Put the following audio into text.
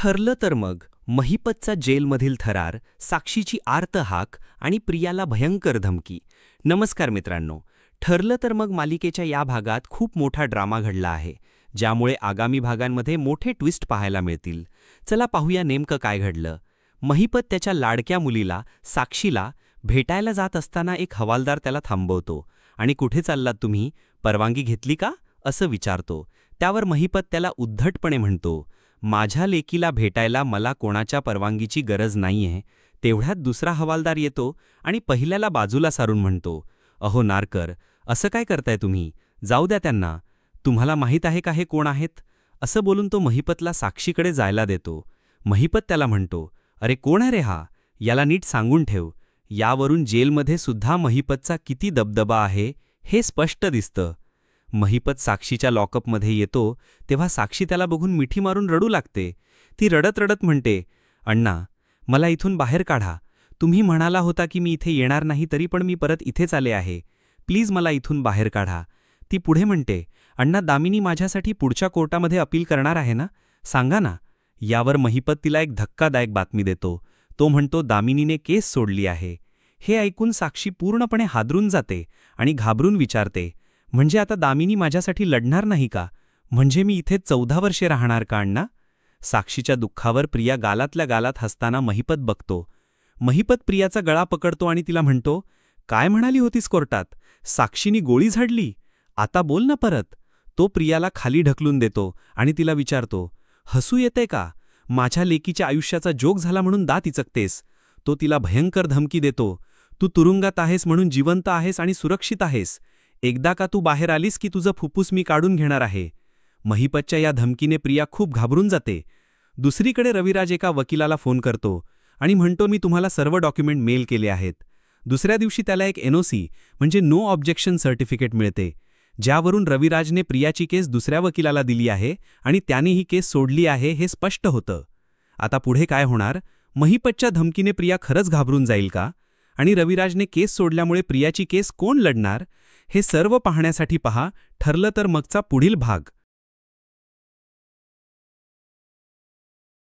ठरलं तर मग महिपतचा जेलमधील थरार, साक्षीची आर्त हाक आणि प्रियाला भयंकर धमकी. नमस्कार मित्रांनो, ठरलं तर मग मालिकेच्या या भागात खूप मोठा ड्रामा घडला आहे, ज्यामुळे आगामी भागांमध्ये मोठे ट्विस्ट पाहायला मिळतील. चला पाहूया नेमकं काय घडलं. महिपत त्याच्या लाडक्या मुलीला साक्षीला भेटायला जात असताना एक हवालदार त्याला थांबवतो आणि कुठे चाललात तुम्ही, परवानगी घेतली का असं विचारतो. त्यावर महिपत त्याला उद्धटपणे म्हणतो, माझ्या लेकीला भेटायला मला कोणाच्या परवानगीची गरज नाहीये. तेवढ्यात दुसरा हवालदार येतो आणि पहिल्याला बाजूला सारून म्हणतो, अहो नारकर, असं काय करताय तुम्ही, जाऊ द्या त्यांना, तुम्हाला माहीत आहे का हे कोण आहेत. असं बोलून तो महिपतला साक्षीकडे जायला देतो. महिपत त्याला म्हणतो, अरे कोण आहे रे हा, याला नीट सांगून ठेव. यावरून जेलमध्ये सुद्धा महिपतचा किती दबदबा आहे हे स्पष्ट दिसतं. महिपत साक्षीच्या लॉकअपमध्ये येतो तेव्हा साक्षी त्याला बघून मिठी मारून रडू लागते. ती रडत रडत म्हणते, अण्णा, मला इथून बाहेर काढा. तुम्ही म्हणाला होता की मी इथे येणार नाही, तरी पण मी परत इथेच आले आहे. प्लीज मला इथून बाहेर काढा. ती पुढे म्हणते, अण्णा, दामिनी माझ्यासाठी पुढच्या कोर्टामध्ये अपील करणार आहे ना, सांगा ना. यावर महिपत तिला एक धक्कादायक बातमी देतो. तो म्हणतो, दामिनीने केस सोडली आहे. हे ऐकून साक्षी पूर्णपणे हादरून जाते आणि घाबरून विचारते, म्हणजे आता दामिनी माझ्यासाठी लढणार नाही का, म्हणजे मी इथे 14 वर्षे राहणार का अण्णा. साक्षीच्या दुःखावर प्रिया गालातल्या गालात हसताना महिपत बघतो. महिपत प्रियाचा गळा पकडतो आणि तिला म्हणतो, काय म्हणाली होतीस कोर्टात, साक्षीनी गोळी झाडली, आता बोल ना परत. तो प्रियाला खाली ढकलून देतो आणि तिला विचारतो, हसू येते का, माझ्या लेकीच्या आयुष्याचा जोक झाला म्हणून दात इचकतेस. तो तिला भयंकर धमकी देतो, तू तुरुंगात आहेस म्हणून जिवंत आहेस आणि सुरक्षित आहेस. एकदा का तू बाहेर आलीस की तुझं फुफ्फुस मी काढून घेणार आहे. महिपतच्या या धमकीने प्रिया खूप घाबरून जाते. दुसरीकडे रविराज एका वकिलाला फोन करतो आणि म्हणतो, मी तुम्हाला सर्व डॉक्युमेंट मेल केले आहेत. दुसऱ्या दिवशी त्याला एक NOC म्हणजे नो ऑब्जेक्शन सर्टिफिकेट मिळते, ज्यावरून रविराजने प्रियाची केस दुसऱ्या वकिलाला दिली आहे आणि त्याने ही केस सोडली आहे हे स्पष्ट होतं. आता पुढे काय होणार, महिपतच्या धमकीने प्रिया खरंच घाबरून जाईल का, आणि रविराजने केस सोडल्यामुळे प्रियाची केस कोण लढणार, हे सर्व पाहण्यासाठी पहा ठरलं तर मगचा पुढील भाग.